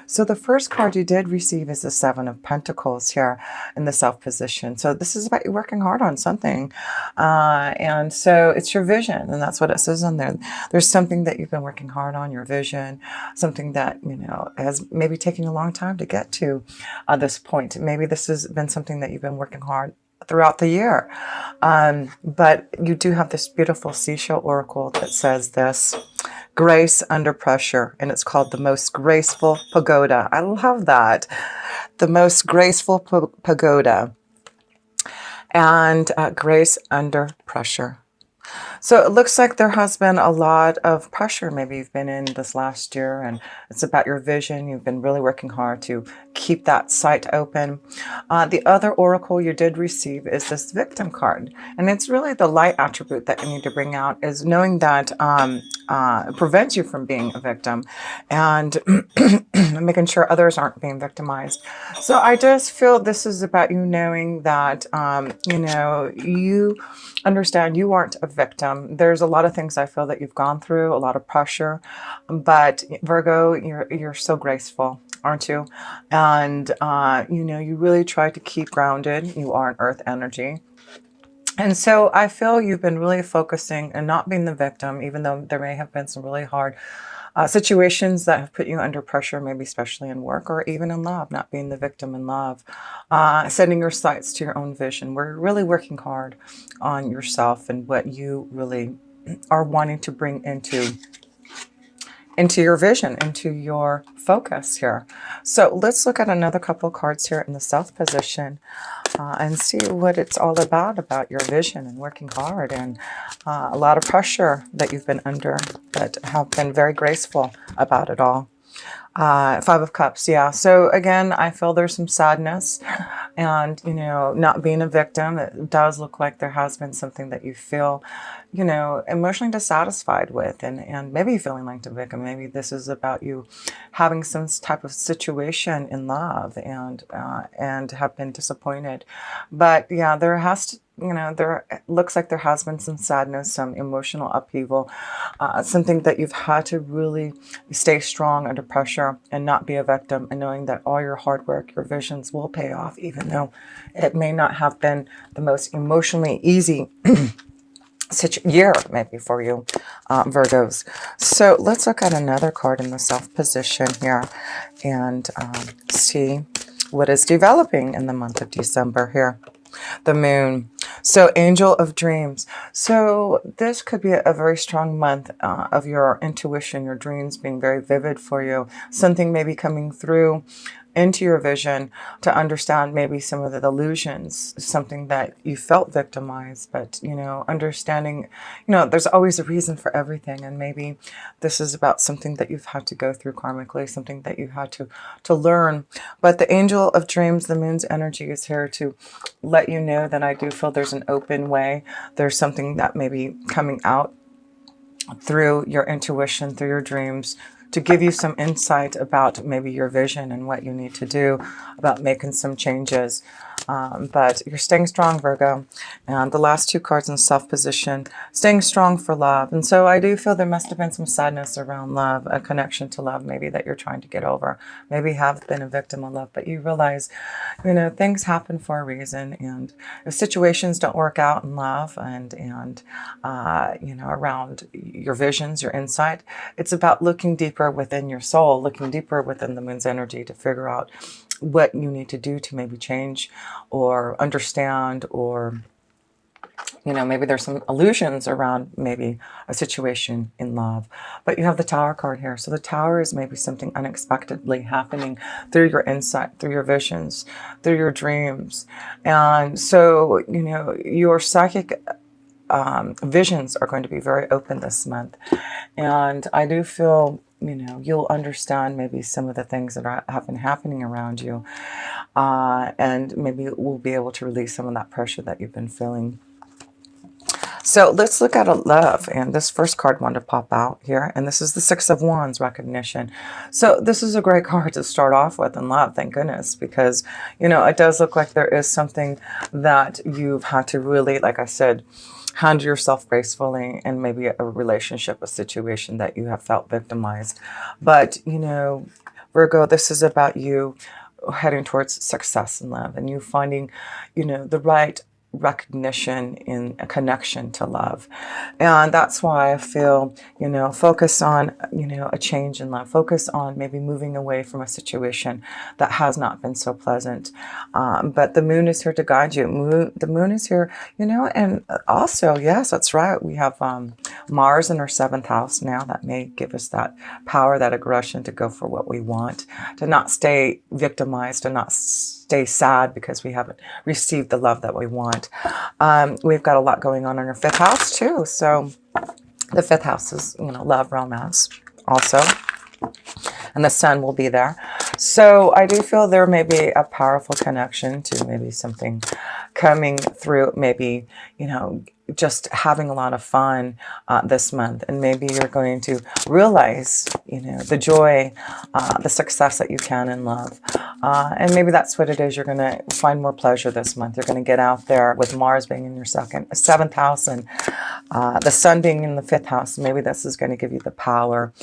So the first card you did receive is the Seven of Pentacles here in the Self position. So this is about you working hard on something. And so it's your vision, and that's what it says in there. There's something that you've been working hard on, your vision, something that, has maybe taken a long time to get to this point. Maybe this has been something that you've been working hard throughout the year. But you do have this beautiful seashell oracle that says this: grace under pressure, and it's called the most graceful pagoda. I love that. The most graceful pagoda, and grace under pressure. So it looks like there has been a lot of pressure maybe you've been in this last year, and it's about your vision. You've been really working hard to keep that sight open. The other oracle you did receive is this victim card, and it's really the light attribute that you need to bring out, is knowing that it prevents you from being a victim, and making sure others aren't being victimized. So I just feel this is about you knowing that, you understand you aren't a victim. There's a lot of things I feel that you've gone through, a lot of pressure, but Virgo, you're so graceful, aren't you? And you really try to keep grounded. You are an earth energy. And so I feel you've been really focusing and not being the victim, even though there may have been some really hard situations that have put you under pressure, maybe especially in work or even in love, not being the victim in love, setting your sights to your own vision. We're really working hard on yourself and what you really are wanting to bring into your vision, into your focus here. So let's look at another couple of cards here in the South position and see what it's all about your vision and working hard, and a lot of pressure that you've been under, but have been very graceful about it all. Five of Cups, yeah. So again, I feel there's some sadness, and not being a victim. It does look like there has been something that you feel, emotionally dissatisfied with, and maybe feeling like the victim. Maybe this is about you having some type of situation in love, and have been disappointed. But yeah, there has to, there looks like there has been some sadness, some emotional upheaval, something that you've had to really stay strong under pressure and not be a victim, and knowing that all your hard work, your visions will pay off, even though it may not have been the most emotionally easy year maybe for you, Virgos. So let's look at another card in the Self position here and see what is developing in the month of December here. The Moon. So Angel of Dreams. So this could be a very strong month of your intuition, your dreams being very vivid for you. Something maybe coming through into your vision to understand maybe some of the illusions, something that you felt victimized, but understanding, there's always a reason for everything, and maybe this is about something that you've had to go through karmically, something that you had to learn. But the Angel of Dreams, the Moon's energy, is here to let you know that I do feel there's an open way. There's something that may be coming out through your intuition, through your dreams, to give you some insight about maybe your vision and what you need to do about making some changes. But you're staying strong, Virgo. And the last two cards in Self position, staying strong for love. And so I do feel there must have been some sadness around love, a connection to love maybe that you're trying to get over. Maybe have been a victim of love, but you realize, things happen for a reason. And if situations don't work out in love and around your visions, your insight, it's about looking deeper within your soul, looking deeper within the Moon's energy to figure out what you need to do to maybe change or understand, or maybe there's some illusions around maybe a situation in love. But you have the Tower card here. So the Tower is maybe something unexpectedly happening through your insight, through your visions, through your dreams. And so, your psychic visions are going to be very open this month. And I do feel, you'll understand maybe some of the things that have been happening around you. And maybe we'll be able to release some of that pressure that you've been feeling. So let's look at a love. And this first card wanted to pop out here. And this is the Six of Wands, recognition. So this is a great card to start off with in love, thank goodness. Because, it does look like there is something that you've had to really, like I said, handle yourself gracefully, and maybe a relationship, a situation that you have felt victimized. But, Virgo, this is about you heading towards success in love and you finding, the right recognition in a connection to love. And that's why I feel, focus on, a change in love, focus on maybe moving away from a situation that has not been so pleasant. But the moon is here to guide you. The moon is here, and also, yes, that's right. We have Mars in our seventh house now. That may give us that power, that aggression to go for what we want, to not stay victimized, to not stay sad because we haven't received the love that we want. We've got a lot going on in our fifth house too. So the fifth house is, love, romance also. And the sun will be there. So I do feel there may be a powerful connection to maybe something coming through, maybe, just having a lot of fun this month. And maybe you're going to realize, the joy, the success that you can in love. And maybe that's what it is. You're going to find more pleasure this month. You're going to get out there with Mars being in your seventh house and the sun being in the fifth house. Maybe this is going to give you the power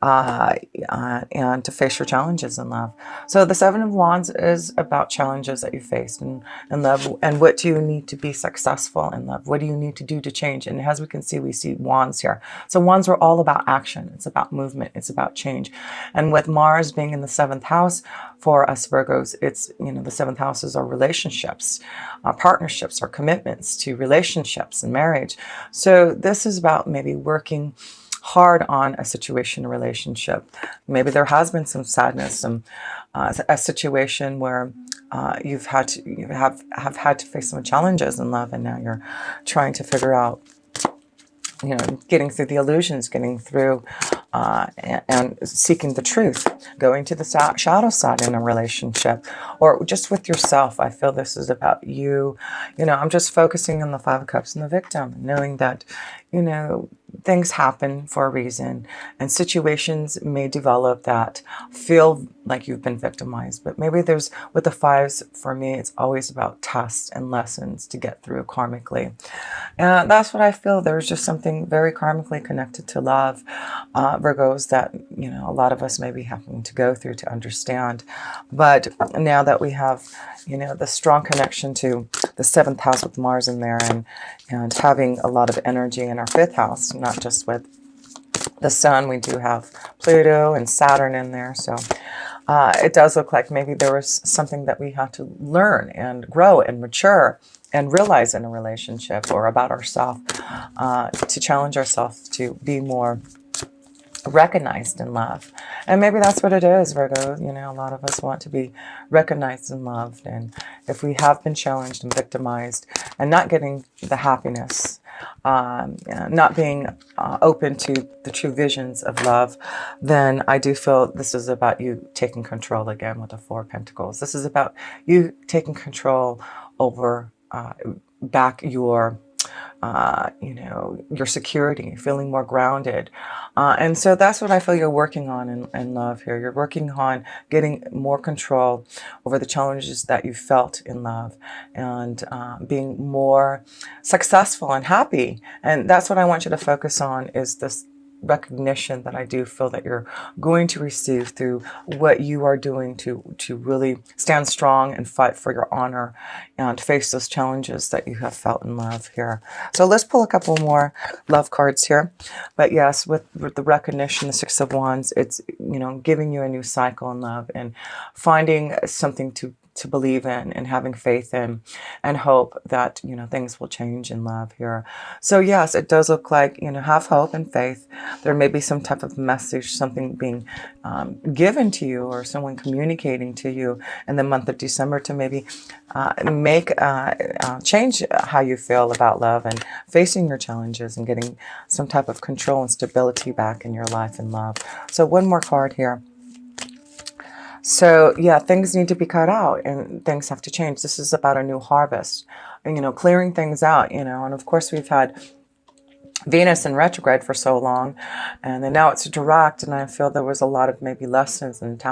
and to face your challenges in love. So the Seven of Wands is about challenges that you faced in love. And what do you need to be successful in love? What do you need to do to change? And as we can see, we see wands here. So wands are all about action. It's about movement. It's about change. And with Mars being in the seventh house for us Virgos, it's, the seventh house is our relationships, our partnerships, our commitments to relationships and marriage. So this is about maybe working hard on a situation, a relationship. Maybe there has been some sadness, a situation where you have had to face some challenges in love, and now you're trying to figure out, getting through the illusions, getting through and seeking the truth, going to the shadow side in a relationship, or just with yourself. I feel this is about you. I'm just focusing on the Five of Cups and the victim, knowing that, things happen for a reason, and situations may develop that feel like you've been victimized. But maybe there's, with the fives, for me, it's always about tests and lessons to get through karmically. And that's what I feel. There's just something very karmically connected to love, Virgos, that, a lot of us may be having to go through to understand. But now that we have, the strong connection to the seventh house with Mars in there, and having a lot of energy in our fifth house, not just with the sun, we do have Pluto and Saturn in there. So it does look like maybe there was something that we had to learn and grow and mature and realize in a relationship or about ourselves, to challenge ourselves to be more recognized in love. And maybe that's what it is, Virgo. A lot of us want to be recognized and loved. And if we have been challenged and victimized and not getting the happiness, not being open to the true visions of love, then I do feel this is about you taking control again with the Four of Pentacles. This is about you taking control over back your your security, feeling more grounded. And so that's what I feel you're working on in love here. You're working on getting more control over the challenges that you felt in love, and being more successful and happy. And that's what I want you to focus on, is this recognition that I do feel that you're going to receive through what you are doing to really stand strong and fight for your honor and face those challenges that you have felt in love here. So let's pull a couple more love cards here. But yes, with the recognition, the Six of Wands, it's, giving you a new cycle in love and finding something to believe in and having faith in, and hope that, things will change in love here. So yes, it does look like, have hope and faith. There may be some type of message, something being given to you, or someone communicating to you in the month of December to maybe change how you feel about love and facing your challenges and getting some type of control and stability back in your life and love. So one more card here. So yeah, things need to be cut out and things have to change. This is about a new harvest, and, clearing things out, and of course we've had Venus in retrograde for so long, and then now it's direct, and I feel there was a lot of maybe lessons and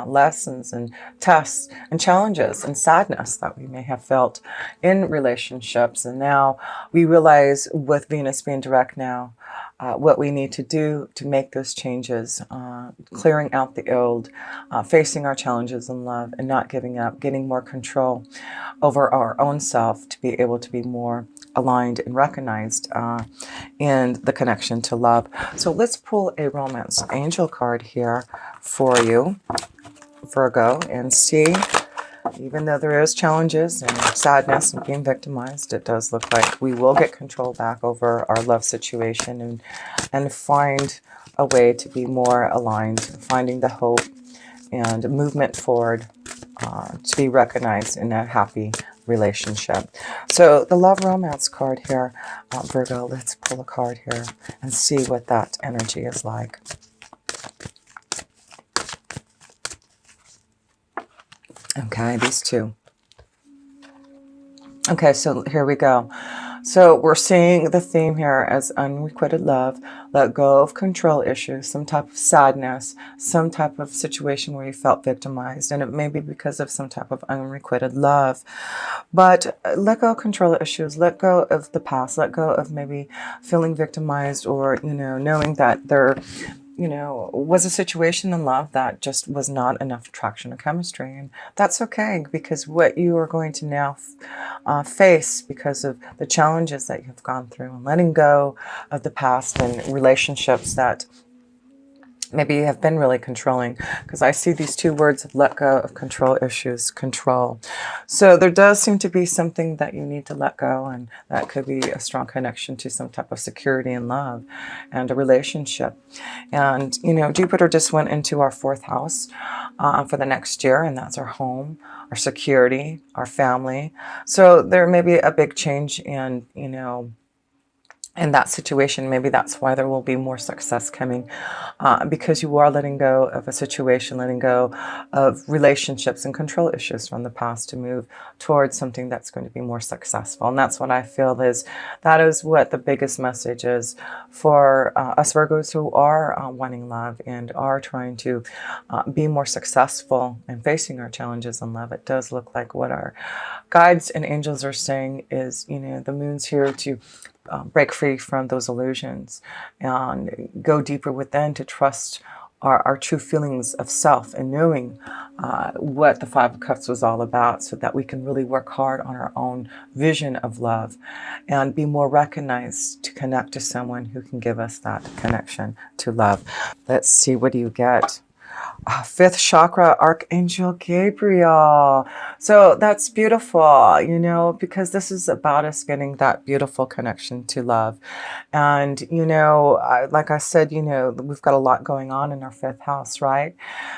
lessons and tests and challenges and sadness that we may have felt in relationships. And now we realize with Venus being direct now, what we need to do to make those changes, clearing out the old, facing our challenges in love and not giving up, getting more control over our own self to be able to be more aligned and recognized in the connection to love. So let's pull a romance angel card here for you, Virgo, and see. Even though there is challenges and sadness and being victimized, it does look like we will get control back over our love situation and find a way to be more aligned, finding the hope and movement forward to be recognized in a happy relationship. So the love romance card here, Virgo, let's pull a card here and see what that energy is like. Okay, these two. Okay, so here we go. So we're seeing the theme here as unrequited love. Let go of control issues, some type of sadness, some type of situation where you felt victimized, and it may be because of some type of unrequited love. But let go of control issues, let go of the past, let go of maybe feeling victimized, or, knowing that there was a situation in love that just was not enough attraction or chemistry. And that's okay, because what you are going to now face because of the challenges that you've gone through and letting go of the past and relationships that maybe you have been really controlling, because I see these two words of let go of control issues, control. So there does seem to be something that you need to let go, and that could be a strong connection to some type of security and love and a relationship. And, Jupiter just went into our 4th house for the next year, and that's our home, our security, our family. So there may be a big change in, in that situation. Maybe that's why there will be more success coming, because you are letting go of a situation, letting go of relationships and control issues from the past to move towards something that's going to be more successful. And that's what I feel that is what the biggest message is for us Virgos who are wanting love and are trying to be more successful and facing our challenges in love. It does look like what our guides and angels are saying is, the moon's here to break free from those illusions and go deeper within to trust our true feelings of self, and knowing what the 5 of Cups was all about, so that we can really work hard on our own vision of love and be more recognized to connect to someone who can give us that connection to love. Let's see, what do you get? 5th chakra, Archangel Gabriel. So that's beautiful, because this is about us getting that beautiful connection to love. And, like I said, we've got a lot going on in our 5th house, right?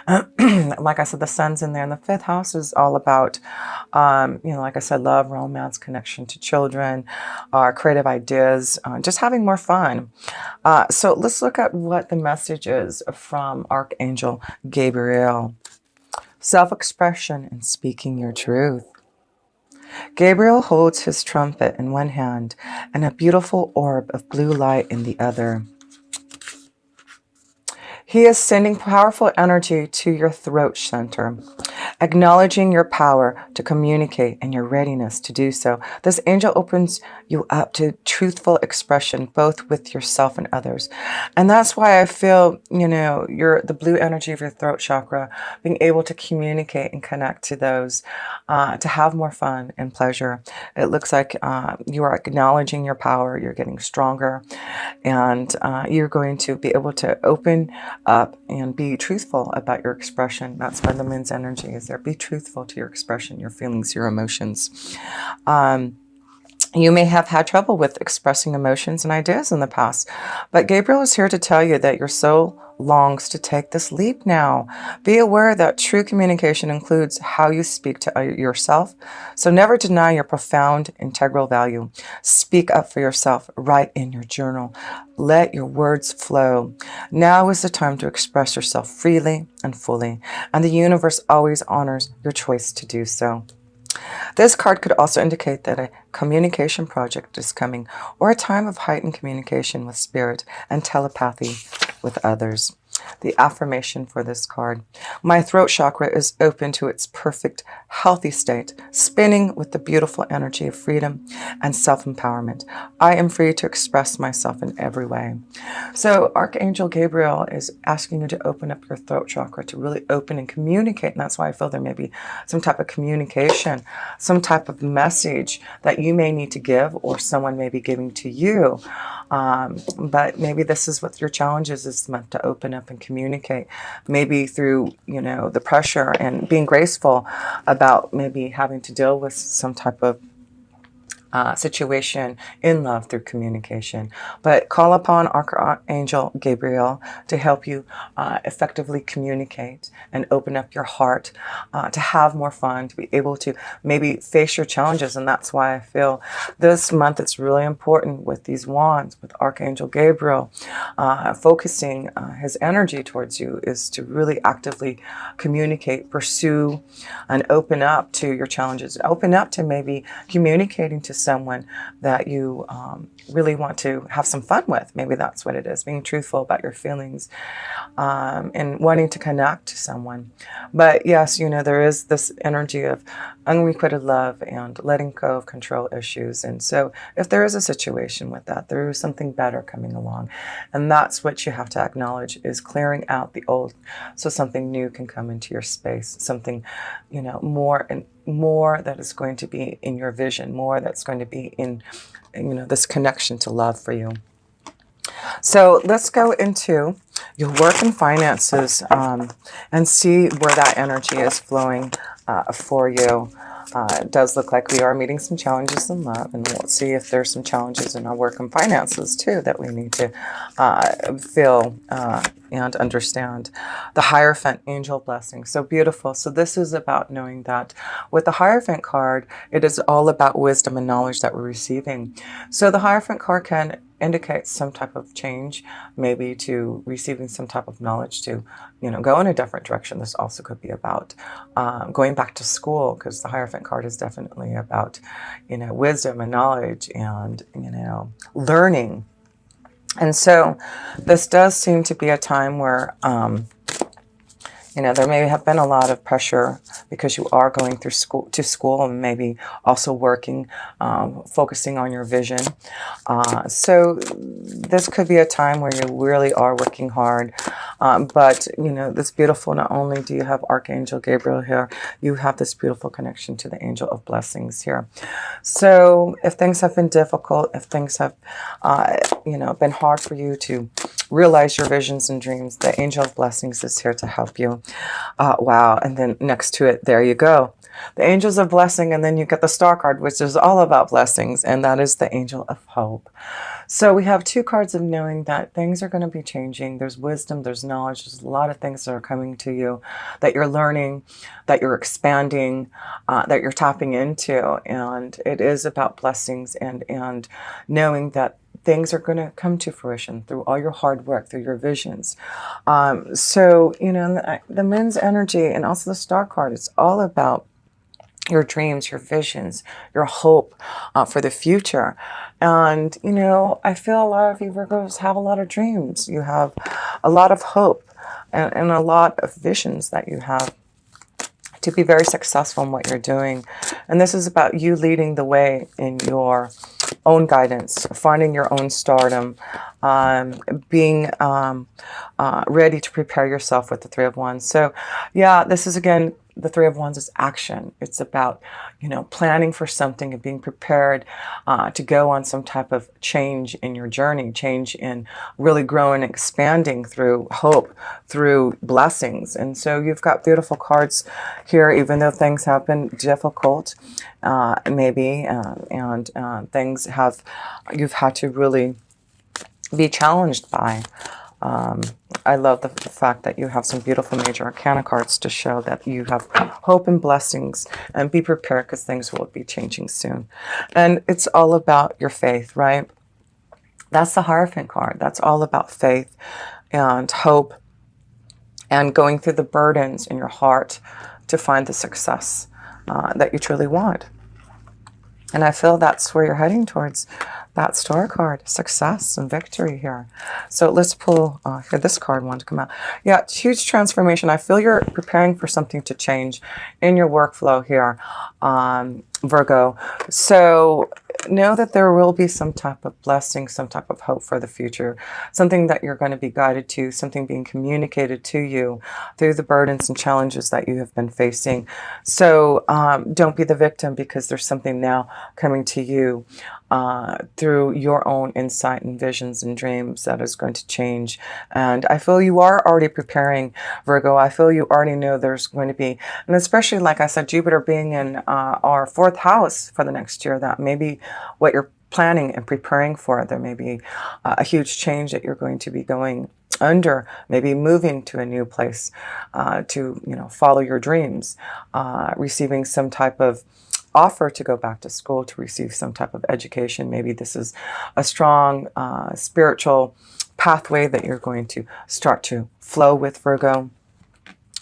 Like I said, the sun's in there, and the 5th house is all about, like I said, love, romance, connection to children, our creative ideas, just having more fun. So let's look at what the message is from Archangel Gabriel. Self-expression and speaking your truth. Gabriel holds his trumpet in one hand and a beautiful orb of blue light in the other. He is sending powerful energy to your throat center, acknowledging your power to communicate and your readiness to do so. This angel opens you up to truthful expression, both with yourself and others. And that's why I feel, the blue energy of your throat chakra, being able to communicate and connect to those, to have more fun and pleasure. It looks like you are acknowledging your power, you're getting stronger, and you're going to be able to open up and be truthful about your expression. That's why the moon's energy is there. Be truthful to your expression, your feelings, your emotions. You may have had trouble with expressing emotions and ideas in the past, but Gabriel is here to tell you that your soul longs to take this leap now. Be aware that true communication includes how you speak to yourself, so never deny your profound integral value. Speak up for yourself. Write in your journal. Let your words flow. Now is the time to express yourself freely and fully, and the universe always honors your choice to do so. This card could also indicate that a communication project is coming, or a time of heightened communication with spirit and telepathy with others. The affirmation for this card: my throat chakra is open to its perfect, healthy state, spinning with the beautiful energy of freedom and self-empowerment. I am free to express myself in every way. So Archangel Gabriel is asking you to open up your throat chakra, to really open and communicate. And that's why I feel there may be some type of communication, some type of message that you may need to give, or someone may be giving to you. But maybe this is what your challenge is this month, to open up and communicate, maybe through, the pressure, and being graceful about maybe having to deal with some type of situation in love through communication. But call upon Archangel Gabriel to help you effectively communicate and open up your heart, to have more fun, to be able to maybe face your challenges. And that's why I feel this month it's really important with these wands, with Archangel Gabriel, focusing his energy towards you, is to really actively communicate, pursue, and open up to your challenges. Open up to maybe communicating to someone that you really want to have some fun with. Maybe that's what it is, being truthful about your feelings, and wanting to connect to someone. But yes, there is this energy of unrequited love and letting go of control issues. And so if there is a situation with that, there is something better coming along. And that's what you have to acknowledge, is clearing out the old so something new can come into your space, something, more and more that is going to be in your vision, more that's going to be in, this connection to love for you. So let's go into your work and finances, and see where that energy is flowing for you. It does look like we are meeting some challenges in love, and we'll see if there's some challenges in our work and finances too that we need to feel and understand. The Hierophant, angel blessing, so beautiful. So this is about knowing that with the Hierophant card, it is all about wisdom and knowledge that we're receiving. So the Hierophant card can indicate some type of change, maybe to receiving some type of knowledge to, go in a different direction. This also could be about going back to school, because the Hierophant card is definitely about, wisdom and knowledge and, learning. And so this does seem to be a time where, there may have been a lot of pressure because you are going through school and maybe also working, focusing on your vision. So this could be a time where you really are working hard. But, this beautiful, not only do you have Archangel Gabriel here, you have this beautiful connection to the angel of blessings here. So if things have been difficult, if things have, been hard for you to realize your visions and dreams, the angel of blessings is here to help you. Wow. And then next to it, there you go, the angels of blessing. And then you get the star card, which is all about blessings. And that is the angel of hope. So we have two cards of knowing that things are going to be changing. There's wisdom, there's knowledge, there's a lot of things that are coming to you, that you're learning, that you're expanding, that you're tapping into. And it is about blessings and knowing that things are going to come to fruition through all your hard work, through your visions. So, the Moon's energy and also the star card, it's all about your dreams, your visions, your hope for the future. And, I feel a lot of you Virgos have a lot of dreams. You have a lot of hope and a lot of visions that you have to be very successful in what you're doing. And this is about you leading the way in your own guidance, finding your own stardom, being ready to prepare yourself with the Three of Wands. So yeah, this is again, the Three of Wands is action. It's about, planning for something and being prepared to go on some type of change in your journey, change in really growing, expanding through hope, through blessings. And so you've got beautiful cards here, even though things have been difficult, maybe, and things you've had to really be challenged by. I love the fact that you have some beautiful major arcana cards to show that you have hope and blessings, and be prepared because things will be changing soon. And it's all about your faith, right? That's the Hierophant card. That's all about faith and hope and going through the burdens in your heart to find the success that you truly want. And I feel that's where you're heading towards. that Star card, success and victory here. So let's pull here, this card wanted to come out. Yeah, it's huge transformation. I feel you're preparing for something to change in your workflow here, Virgo. So know that there will be some type of blessing, some type of hope for the future, something that you're going to be guided to, something being communicated to you through the burdens and challenges that you have been facing. So don't be the victim, because there's something now coming to you through your own insight and visions and dreams that is going to change. And I feel you are already preparing, Virgo. I feel you already know there's going to be, and especially like I said, Jupiter being in our fourth house for the next year, that may be what you're planning and preparing for. There may be a huge change that you're going to be going under, maybe moving to a new place to, follow your dreams, receiving some type of offer to go back to school, to receive some type of education. Maybe this is a strong spiritual pathway that you're going to start to flow with, Virgo.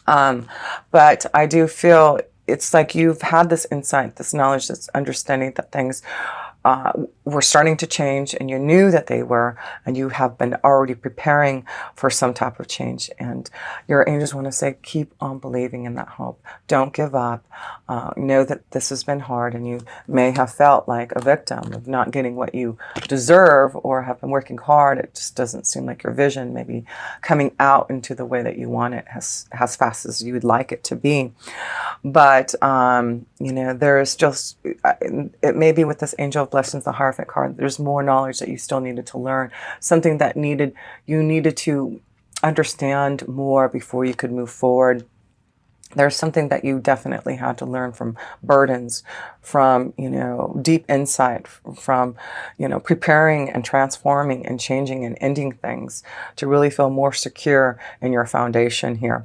But I do feel it's like you've had this insight, this knowledge, this understanding that things were starting to change, and you knew that they were, and you have been already preparing for some type of change. And your angels want to say, keep on believing in that hope. Don't give up. Know that this has been hard, and you may have felt like a victim of not getting what you deserve, or have been working hard. It just doesn't seem like your vision may be coming out into the way that you want it as fast as you would like it to be. But, there is just, it may be with this angel of blessings, the Hierophant card, there's more knowledge that you still needed to learn, something that you needed to understand more before you could move forward. There's something that you definitely had to learn from burdens, from, deep insight, from, preparing and transforming and changing and ending things to really feel more secure in your foundation here.